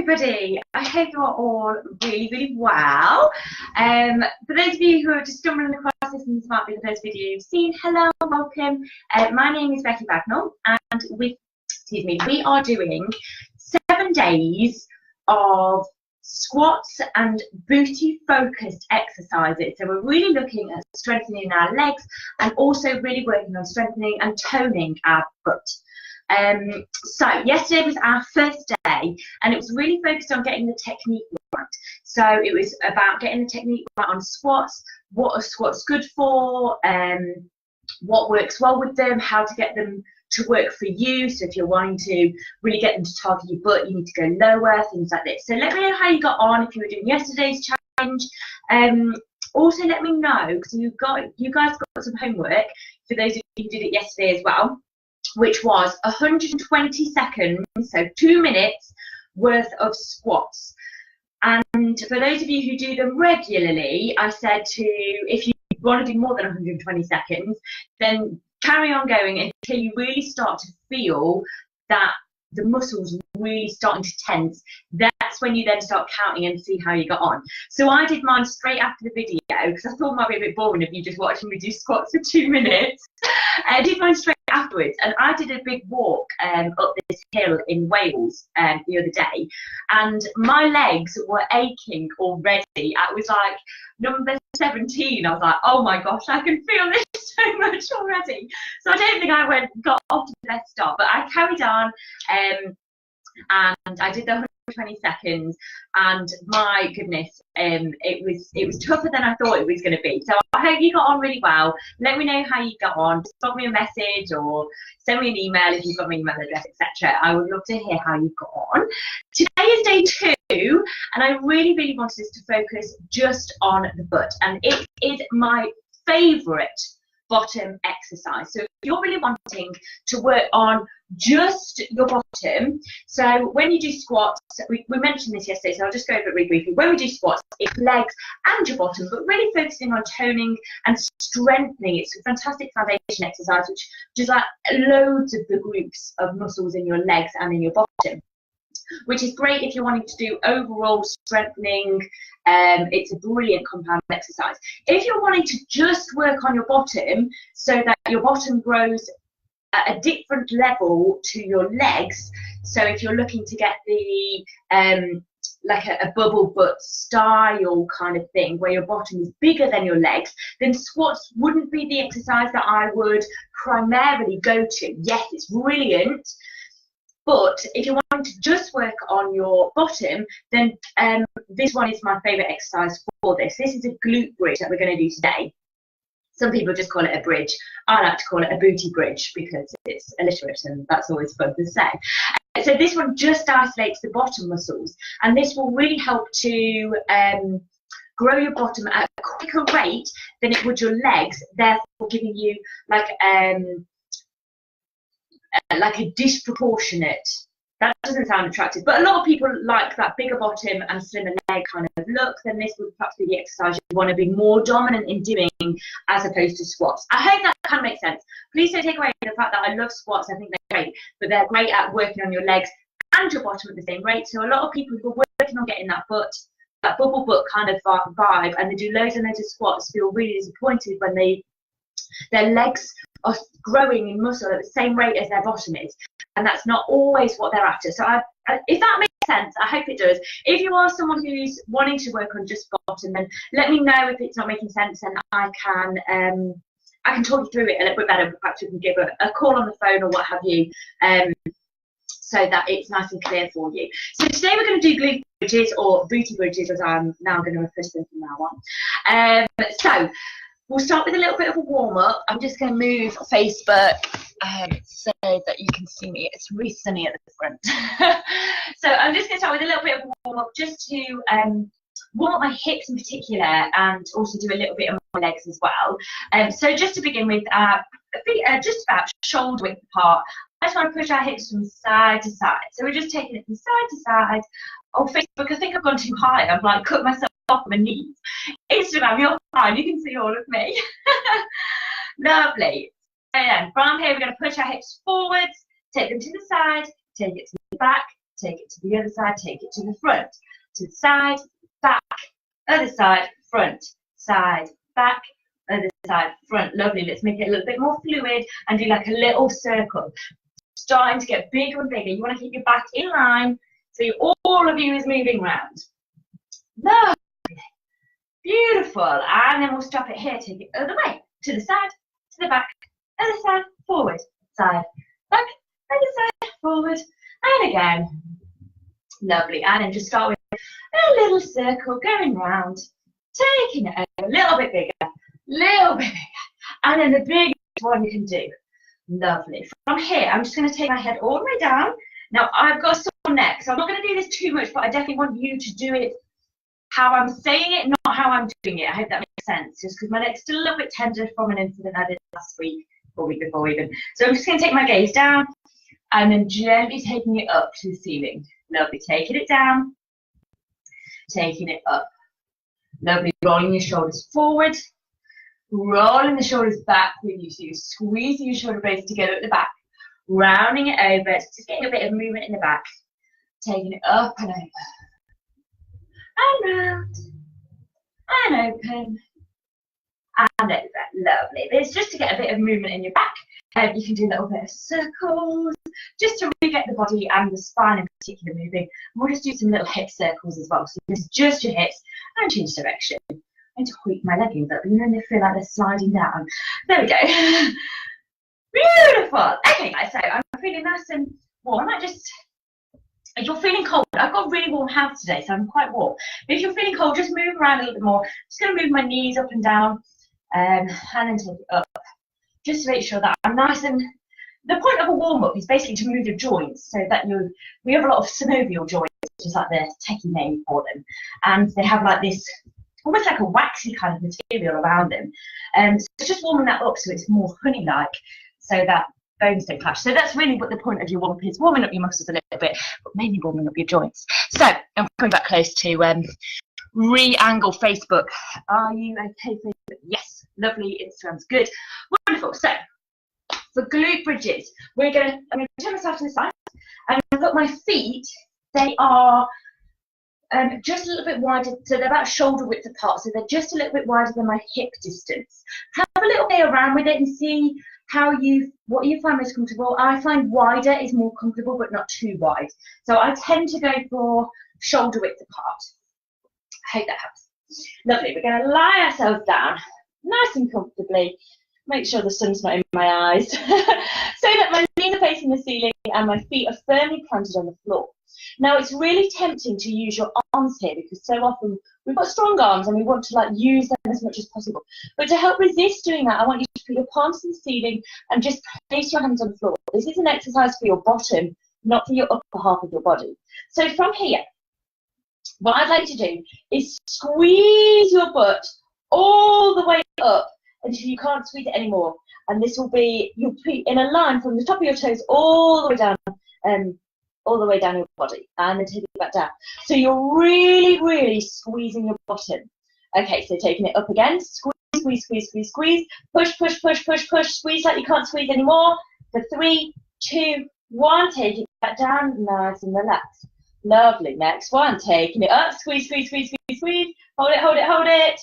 everybody. I hope you're all really well. For those of you who are just stumbling across this, and this might be the first video you've seen, hello, welcome. My name is Becky Bagnall, and we are doing 7 days of squats and booty focused exercises. So we're really looking at strengthening our legs and also really working on strengthening and toning our butt. So yesterday was our first day, and it was really focused on getting the technique right. So it was about getting the technique right on squats, what are squats good for, what works well with them, how to get them to work for you. So if you're wanting to really get them to target your butt, you need to go lower, things like this. So let me know how you got on if you were doing yesterday's challenge. Also let me know, because you guys got some homework for those of you who did it yesterday as well, which was 120 seconds, so 2 minutes worth of squats. And for those of you who do them regularly, I said if you want to do more than 120 seconds, then carry on going until you really start to feel that the muscles really starting to tense. That's when you then start counting and see how you got on. So I did mine straight after the video, because I thought it might be a bit boring if you just watching me do squats for 2 minutes. I did mine straight afterwards, and I did a big walk up this hill in Wales the other day, and my legs were aching already. I was like number 17. I was like, oh my gosh, I can feel this so much already. So I don't think I got off to the best start, but I carried on, and I did the 120 seconds, and my goodness, it was tougher than I thought it was going to be. So I hope you got on really well. Let me know how you got on. Just drop me a message or send me an email if you've got my email address, etc. I would love to hear how you got on. Today is day 2, and I really wanted us to focus just on the butt, and it is my favourite bottom exercise. So if you're really wanting to work on just your bottom, so when you do squats, we mentioned this yesterday, so I'll just go over it really briefly. When we do squats, it's legs and your bottom, but really focusing on toning and strengthening. It's a fantastic foundation exercise which does like loads of the groups of muscles in your legs and in your bottom, which is great if you're wanting to do overall strengthening. It's a brilliant compound exercise. If you're wanting to just work on your bottom so that your bottom grows at a different level to your legs, so if you're looking to get the like a bubble butt style kind of thing where your bottom is bigger than your legs, then squats wouldn't be the exercise that I would primarily go to. Yes, it's brilliant, but if you're wanting to just work on your bottom, then this one is my favourite exercise for this. This is a glute bridge that we're going to do today. Some people just call it a bridge. I like to call it a booty bridge because it's alliterate and that's always fun to say. So this one just isolates the bottom muscles, and this will really help to grow your bottom at a quicker rate than it would your legs, therefore giving you like a disproportionate, that doesn't sound attractive, but a lot of people like that bigger bottom and slimmer leg kind of look, then this would perhaps be the exercise you want to be more dominant in doing as opposed to squats. I hope that kind of makes sense. Please don't take away the fact that I love squats. I think they're great, but they're great at working on your legs and your bottom at the same rate. So a lot of people who are working on getting that bubble butt kind of vibe, and they do loads and loads of squats, feel really disappointed when their legs are growing in muscle at the same rate as their bottom is, and that's not always what they're after. So if that makes sense, I hope it does. If you are someone who's wanting to work on just bottom, then let me know if it's not making sense, and I can talk you through it a little bit better. Perhaps we can give a call on the phone or what have you, so that it's nice and clear for you. So today we're going to do glute bridges, or booty bridges as I'm now going to refer to them from now on. So we'll start with a little bit of a warm-up. I'm just going to move Facebook so that you can see me. It's really sunny at the front. So I'm just going to start with a little bit of a warm-up just to warm up my hips in particular, and also do a little bit of my legs as well. So just to begin with, just about shoulder width apart, I just want to push our hips from side to side. So we're just taking it from side to side. Oh, Facebook, I think I've gone too high. I've like cut myself off my knees. Instagram, you're fine. You can see all of me. Lovely. And then from here, we're going to push our hips forwards, take them to the side, take it to the back, take it to the other side, take it to the front, to the side, back, other side, front, side, back, other side, front. Lovely. Let's make it a little bit more fluid and do like a little circle. Starting to get bigger and bigger. You want to keep your back in line so all of you is moving around. Lovely. Beautiful. And then we'll stop it here. Take it other way, to the side, to the back, other side, forward, side, back, other side, forward, and again. Lovely. And then just start with a little circle going round, taking it over, a little bit bigger, little bit bigger. And then the biggest one you can do. Lovely. From here, I'm just going to take my head all the way down. Now, I've got a sore neck, so I'm not going to do this too much, but I definitely want you to do it how I'm saying it, not how I'm doing it. I hope that makes sense, just because my neck's still a little bit tender from an incident I did last week, or week before even. So I'm just going to take my gaze down, and then gently taking it up to the ceiling. Lovely. Taking it down, taking it up. Lovely. Rolling your shoulders forward. Rolling the shoulders back with you, so you're squeezing your shoulder blades together at the back, rounding it over, just getting a bit of movement in the back, taking it up and over, and round, and open, and over. Lovely. It's just to get a bit of movement in your back. You can do a little bit of circles, just to really get the body and the spine in particular moving. And we'll just do some little hip circles as well. So this is just your hips, and change direction. I'm going to tweak my leggings up, you know, they feel like they're sliding down. There we go. Beautiful. Okay, guys, so I'm feeling nice and warm. I might just, if you're feeling cold, I've got really warm hands today, so I'm quite warm. But if you're feeling cold, just move around a little bit more. Just going to move my knees up and down, and then take it up, just to make sure that I'm nice. And the point of a warm-up is basically to move your joints, so that we have a lot of synovial joints, which is like the techie name for them, and they have like this, almost like a waxy kind of material around them. So it's just warming that up so it's more honey-like, so that bones don't clash. So that's really what the point of your warm-up is, warming up your muscles a little bit, but mainly warming up your joints. So I'm coming back close to re-angle Facebook. Are you okay, Facebook? Yes, lovely. Instagram's good. Wonderful. So for glute bridges, I'm going to turn myself to the side, and I've got my feet, they are just a little bit wider, so they're about shoulder width apart, so they're just a little bit wider than my hip distance. Have a little play around with it and see what you find most comfortable. I find wider is more comfortable, but not too wide. So I tend to go for shoulder width apart. I hope that helps. Lovely. We're going to lie ourselves down nice and comfortably. Make sure the sun's not in my eyes, so that my knees are facing the ceiling and my feet are firmly planted on the floor. Now, it's really tempting to use your arms here, because so often we've got strong arms and we want to use them as much as possible. But to help resist doing that, I want you to put your palms to the ceiling and just place your hands on the floor. This is an exercise for your bottom, not for your upper half of your body. So from here, what I'd like to do is squeeze your butt all the way up until you can't squeeze it anymore. And this will be, you'll be in a line from the top of your toes all the way down, your body, and then take it back down. So you're really, really squeezing your bottom. Okay, so taking it up again, squeeze, squeeze, squeeze, squeeze, squeeze, push, push, push, push, push, squeeze like you can't squeeze anymore. For 3, 2, 1, take it back down, nice and relaxed. Lovely. Next one, taking it up, squeeze, squeeze, squeeze, squeeze, squeeze, hold it, hold it, hold it,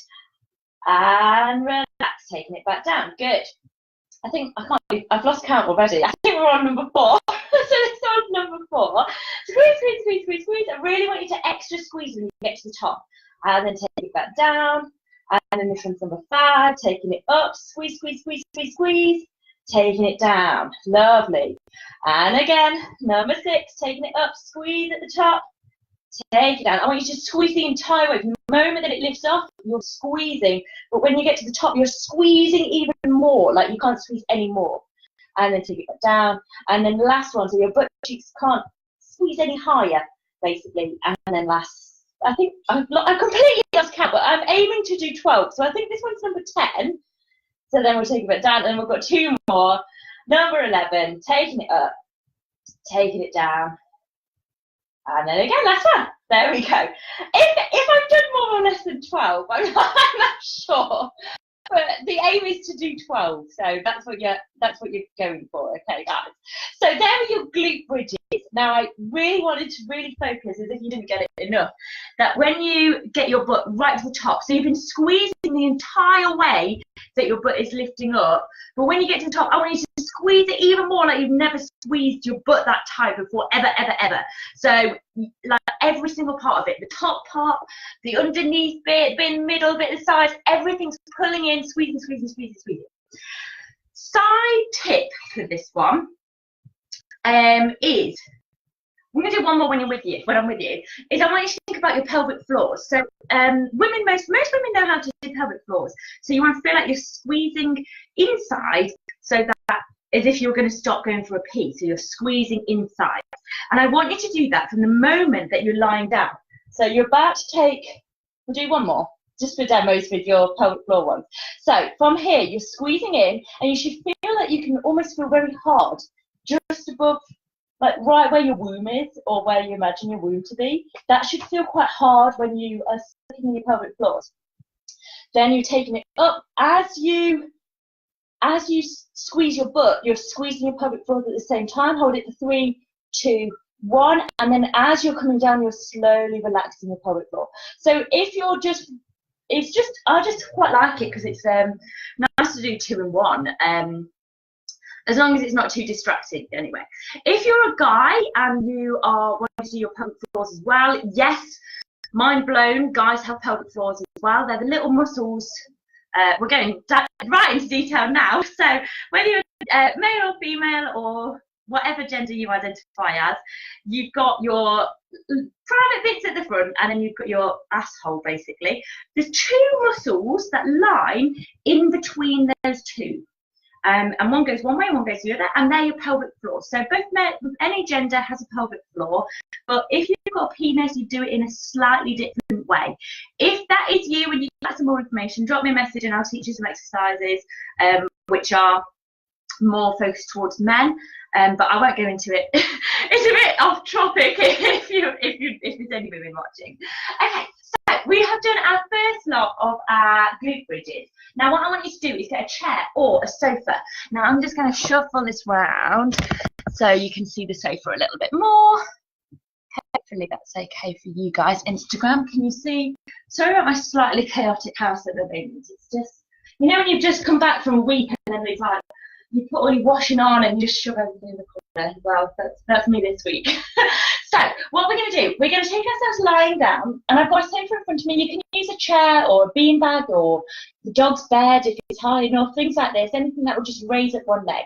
and relax. Taking it back down. Good. I think I've lost count already. I think we're on number 4. So let's start with number 4. Squeeze, squeeze, squeeze, squeeze, squeeze. I really want you to extra squeeze when you get to the top. And then take it back down. And then this one's number 5. Taking it up. Squeeze, squeeze, squeeze, squeeze, squeeze. Taking it down. Lovely. And again, number 6. Taking it up. Squeeze at the top. Take it down. I want you to squeeze the entire way. From the moment that it lifts off, you're squeezing. But when you get to the top, you're squeezing even more. Like you can't squeeze any more. And then take it back down. And then the last one, so your butt cheeks can't squeeze any higher, basically. And then last, I think I've completely lost count, but I'm aiming to do 12. So I think this one's number 10. So then we'll take it back down, and we've got 2 more. Number 11, taking it up, taking it down. And then again, last one. There we go. If I've done more or less than 12, I'm not sure. But the aim is to do 12, so that's what you're going for, okay, guys. So there are your glute bridges. Now, I really wanted to really focus, as if you didn't get it enough, that when you get your butt right to the top, so you've been squeezing the entire way that your butt is lifting up, but when you get to the top, I want you to squeeze it even more, like you've never squeezed your butt that tight before, ever, ever, ever. So, like every single part of it, the top part, the underneath bit, the middle bit, the sides, everything's pulling in, squeezing, squeezing, squeezing, squeezing. Side tip for this one is, I'm going to do one more when I'm with you, is I want you to think about your pelvic floors. So most women know how to do pelvic floors. So you want to feel like you're squeezing inside, so that as if you're going to stop going for a pee. So you're squeezing inside. And I want you to do that from the moment that you're lying down. So you're about to take, we'll do one more, just for demos with your pelvic floor ones. So from here, you're squeezing in, and you should feel like you can almost feel very hard, just above, like right where your womb is, or where you imagine your womb to be. That should feel quite hard when you are sticking your pelvic floors. Then you're taking it up. As you squeeze your butt, you're squeezing your pelvic floors at the same time. Hold it for 3, 2, 1, and then as you're coming down, you're slowly relaxing your pelvic floor. So if you're just, I just quite like it because it's nice to do 2 in 1. As long as it's not too distracting, anyway. If you're a guy and you are wanting to do your pelvic floors as well, yes, mind blown, guys have pelvic floors as well. They're the little muscles. We're going right into detail now. So whether you're male or female or whatever gender you identify as, you've got your private bits at the front, and then you've got your asshole, basically. There's 2 muscles that line in between those 2. And one goes one way, one goes the other, and they're your pelvic floor. So both men, any gender has a pelvic floor, but if you've got a penis, you do it in a slightly different way. If that is you and you'd like some more information, drop me a message and I'll teach you some exercises which are more focused towards men, but I won't go into it. It's a bit off topic if there's any women watching. Okay, so we have done our first lot of our glute bridges. Now what I want you to do is get a chair or a sofa. Now I'm just going to shuffle this round so you can see the sofa a little bit more. Hopefully that's okay for you guys. Instagram, can you see? Sorry about my slightly chaotic house at the moment. It's just, you know when you've just come back from a week and then it's like, you put all your washing on and you just shove everything in the corner. Well, that's me this week. So what we're going to do, we're going to take ourselves lying down, and I've got a sofa in front of me. You can use a chair or a beanbag or the dog's bed if it's high enough, things like this, anything that will just raise up one leg.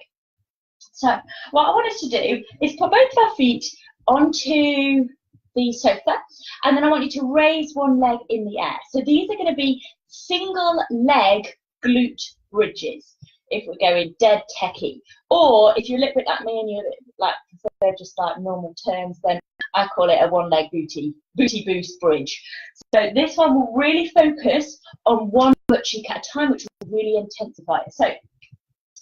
So what I want us to do is put both of our feet onto the sofa, and then I want you to raise one leg in the air. So these are going to be single leg glute bridges, if we're going dead techie. Or if you're a little bit like me and you're like, they're just like normal terms, then I call it a one leg booty boost bridge. So this one will really focus on one butt cheek at a time, which will really intensify it. So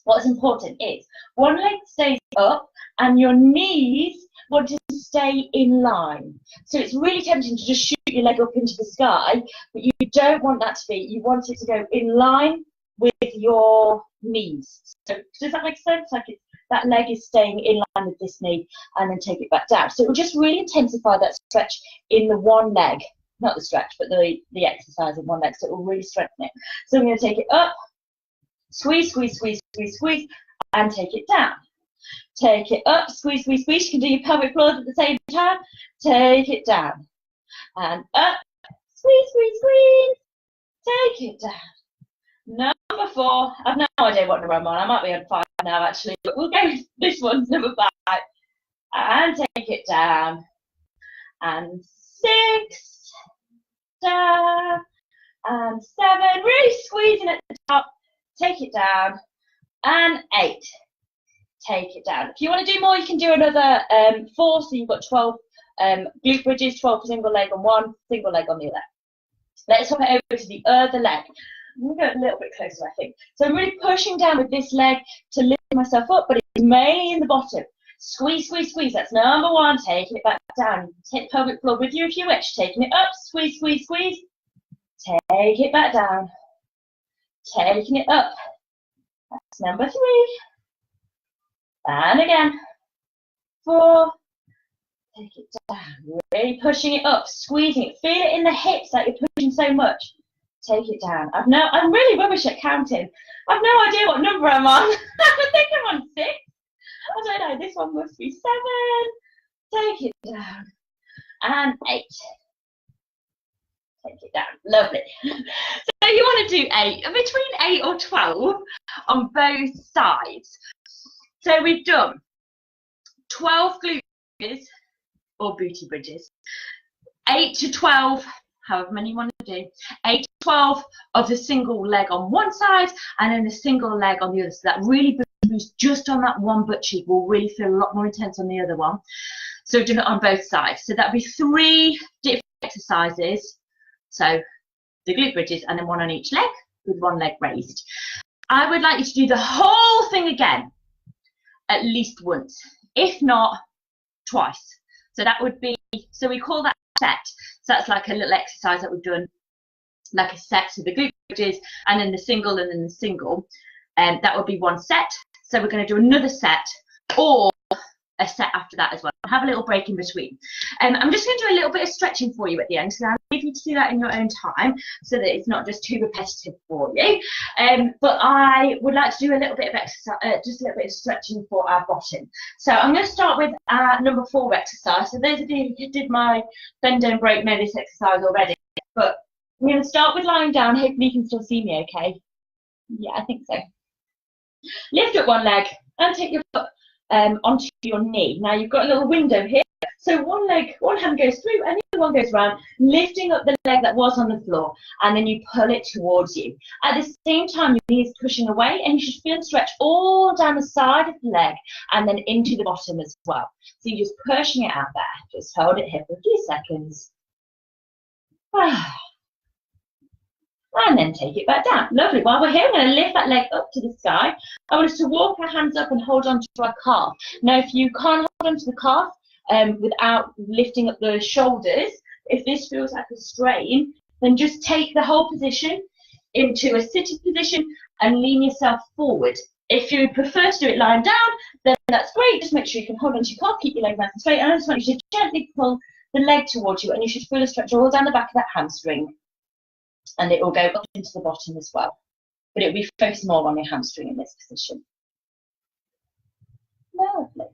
what's important is one leg stays up and your knees want to stay in line. So it's really tempting to just shoot your leg up into the sky, but you don't want that to be. You want it to go in line with your knees. So does that make sense? Like that leg is staying in line with this knee, and then take it back down. So it will just really intensify that stretch in the one leg, not the stretch, but the exercise in one leg. So it will really strengthen it. So I'm going to take it up, squeeze, squeeze, squeeze, squeeze, squeeze, and take it down. Take it up, squeeze, squeeze, squeeze. You can do your pelvic floors at the same time. Take it down and up, squeeze, squeeze, squeeze. Take it down. Number 4, I've no idea what number I'm on. I might be on 5 now actually, but we'll go with this one's number 5. And take it down. And 6, down. And 7, really squeezing at the top. Take it down. And 8, take it down. If you want to do more, you can do another 4, so you've got 12 glute bridges, 12 for single leg on one, single leg on the other. Let's hop it over to the other leg. I'm going to go a little bit closer, I think. So I'm really pushing down with this leg to lift myself up, but it's mainly in the bottom. Squeeze, squeeze, squeeze. That's number 1. Taking it back down. Take the pelvic floor with you if you wish. Taking it up. Squeeze, squeeze, squeeze. Take it back down. Taking it up. That's number 3. And again. 4, Take it down, really pushing it up, squeezing it. Feel it in the hips like you're pushing so much. Take it down. I'm really rubbish at counting. I've no idea what number I'm on. I think I'm on 6. I don't know, this one must be 7. Take it down. And 8. Take it down. Lovely. So you want to do 8, between 8 or 12 on both sides. So we've done 12 glute bridges or booty bridges, 8 to 12, however many you want to do, 8 to 12 of the single leg on one side and then the single leg on the other. So that really boosts just on that one butt cheek will really feel a lot more intense on the other one. So we've done it on both sides. So that'll be 3 different exercises. So the glute bridges and then one on each leg with one leg raised. I would like you to do the whole thing again at least once, if not twice. So that would be, so we call that set. So that's like a little exercise that we've done, like a set. So the glute bridges and then the single and then the single. And that would be one set. So we're going to do another set or a set after that as well. Have a little break in between. I'm just going to do a little bit of stretching for you at the end, so I'll leave you to do that in your own time so that it's not just too repetitive for you. But I would like to do a little bit of exercise, just a little bit of stretching for our bottom. So I'm going to start with our number 4 exercise. So those of you who did my bend don't break know this exercise already, but I'm going to start with lying down. Hopefully you can still see me okay. Yeah, I think so. Lift up one leg and take your foot onto your knee. Now you've got a little window here, so one hand goes through and the other one goes round, lifting up the leg that was on the floor, and then you pull it towards you. At the same time, your knee is pushing away, and you should feel the stretch all down the side of the leg and then into the bottom as well. So you're just pushing it out there. Just hold it here for a few seconds. And then take it back down. Lovely. While we're here, I'm going to lift that leg up to the sky. I want us to walk our hands up and hold on to our calf. Now, if you can't hold on to the calf without lifting up the shoulders, if this feels like a strain, then just take the whole position into a sitting position and lean yourself forward. If you prefer to do it lying down, then that's great. Just make sure you can hold on to your calf, keep your leg nice and straight, and I just want you to gently pull the leg towards you, and you should feel a stretch all down the back of that hamstring. And it will go up into the bottom as well. But it will be focused more on your hamstring in this position. Lovely.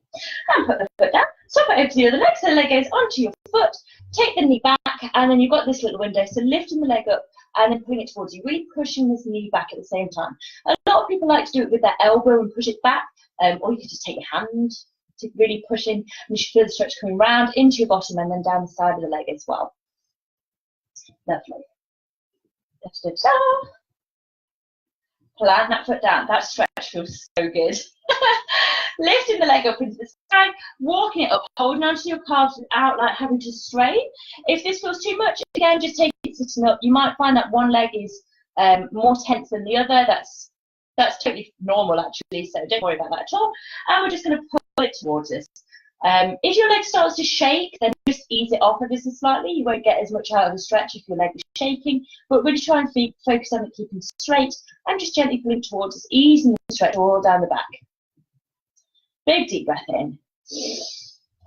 And put the foot down. Swap it over to the other leg. So the leg goes onto your foot. Take the knee back. And then you've got this little window. So lifting the leg up and then putting it towards you. Really pushing this knee back at the same time. A lot of people like to do it with their elbow and push it back. Or you could just take your hand to really push in. And you should feel the stretch coming round into your bottom and then down the side of the leg as well. Lovely. Lift it down. Plant that foot down. That stretch feels so good. Lifting the leg up into the sky, walking it up, holding onto your calves without like having to strain. If this feels too much, again, just take it sitting up. You might find that one leg is more tense than the other. That's totally normal actually, so don't worry about that at all. And we're just going to pull it towards us. If your leg starts to shake, then just ease it off ever so slightly. You won't get as much out of the stretch if your leg is shaking, but really try and focus on it keeping straight and just gently pull it towards us, easing the stretch all down the back. Big deep breath in.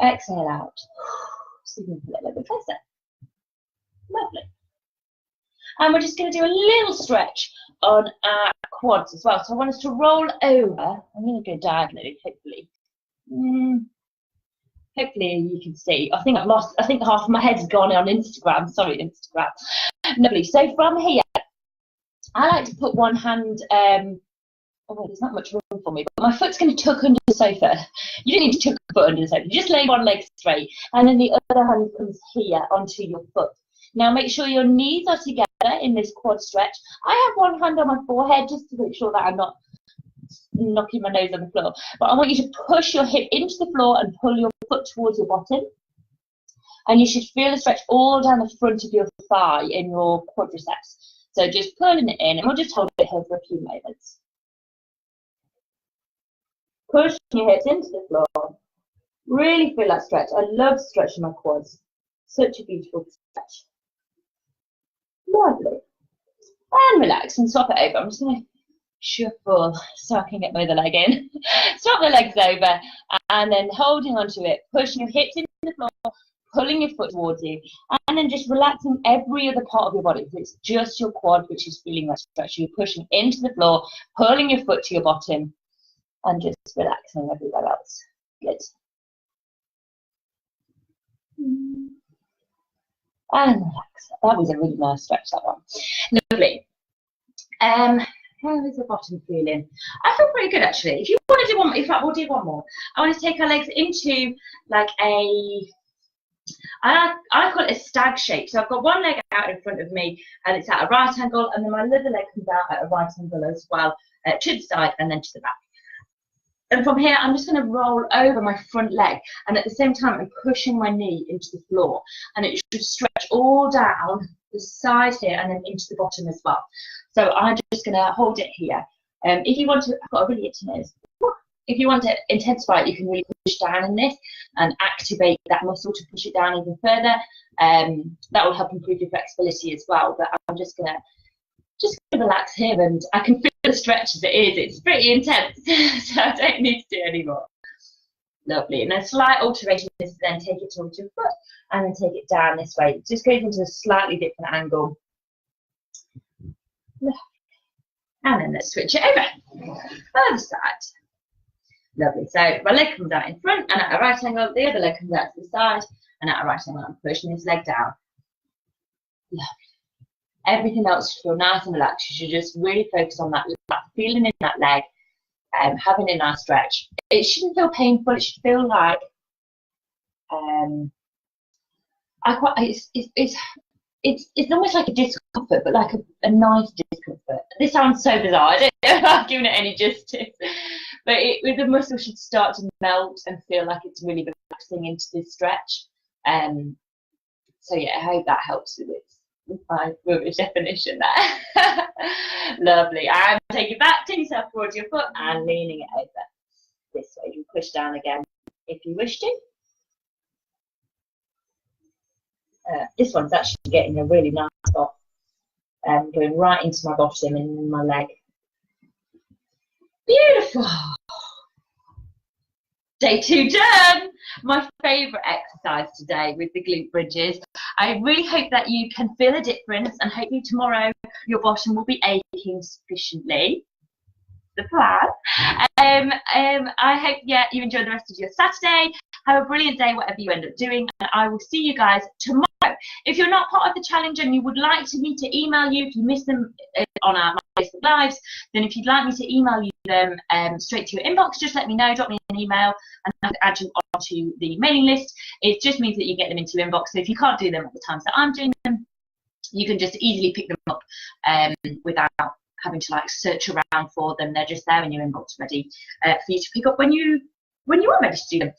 Exhale out. So you can pull it a little bit closer. Lovely. And we're just going to do a little stretch on our quads as well. So I want us to roll over. I'm going to go diagonally, hopefully. Hopefully you can see. I think half of my head's gone on Instagram. Sorry, Instagram. Lovely. So from here, I like to put one hand, oh wait, there's not much room for me, but my foot's going to tuck under the sofa. You don't need to tuck the foot under the sofa. You just lay one leg straight, and then the other hand comes here onto your foot. Now make sure your knees are together in this quad stretch. I have one hand on my forehead just to make sure that I'm not knocking my nose on the floor, but I want you to push your hip into the floor and pull your foot towards your bottom, and you should feel the stretch all down the front of your thigh in your quadriceps. So just pulling it in, and we'll just hold it here for a few moments. Push your hips into the floor. Really feel that stretch. I love stretching my quads. Such a beautiful stretch. Lovely. And relax and swap it over. I'm just going to shuffle so I can get my other leg in. Swap the legs over and then holding onto it, pushing your hips into the floor, pulling your foot towards you, and then just relaxing every other part of your body. So it's just your quad which is feeling that stretch. You're pushing into the floor, pulling your foot to your bottom, and just relaxing everywhere else. Good. And relax. That was a really nice stretch, that one. Lovely. How is the bottom feeling? I feel pretty good actually. If you want to do one, in fact, we'll do one more. I want to take our legs into like I call it a stag shape. So I've got one leg out in front of me and it's at a right angle, and then my other leg comes out at a right angle as well, to the side and then to the back. And from here, I'm just going to roll over my front leg, and at the same time, I'm pushing my knee into the floor, and it should stretch all down the side here and then into the bottom as well. So I'm just going to hold it here. If you want to, I've got a really itchy nose. If you want to intensify it, you can really push down in this and activate that muscle to push it down even further. That will help improve your flexibility as well. But I'm just going to relax here, and I can feel the stretch as it is. It's pretty intense, so I don't need to do any more. Lovely. And a slight alteration is to then take it towards your foot and then take it down this way. It just goes into a slightly different angle. And then let's switch it over. Other side. Lovely. So my leg comes out in front and at a right angle, the other leg comes out to the side and at a right angle, I'm pushing this leg down. Lovely. Everything else should feel nice and relaxed. You should just really focus on that feeling in that leg, having a nice stretch. It shouldn't feel painful. It should feel like it's almost like a discomfort, but like a nice discomfort. This sounds so bizarre. I don't know if I'm giving it any justice, but the muscle should start to melt and feel like it's really relaxing into this stretch. So yeah, I hope that helps with my rubbish definition there. Lovely. And take it back, turn yourself towards your foot and leaning it over this way. You can push down again if you wish to. This one's actually getting a really nice spot, going right into my bottom and in my leg. Beautiful. Day 2 done. My favourite exercise today with the glute bridges. I really hope that you can feel a difference, and hopefully tomorrow your bottom will be aching sufficiently. The plan. I hope you enjoy the rest of your Saturday. Have a brilliant day, whatever you end up doing, and I will see you guys tomorrow. If you're not part of the challenge and you would like me to email you, if you miss them on my Facebook Lives, then if you'd like me to email you them straight to your inbox, just let me know, drop me an email, and I can add you onto the mailing list. It just means that you get them into your inbox. So if you can't do them at the times that I'm doing them, you can just easily pick them up without having to like search around for them. They're just there in your inbox, ready for you to pick up when you are ready to do them.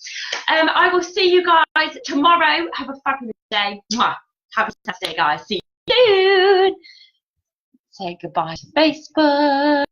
I will see you guys tomorrow. Have a fabulous day. Mwah. Happy Saturday, guys. See you soon. Say goodbye to Facebook.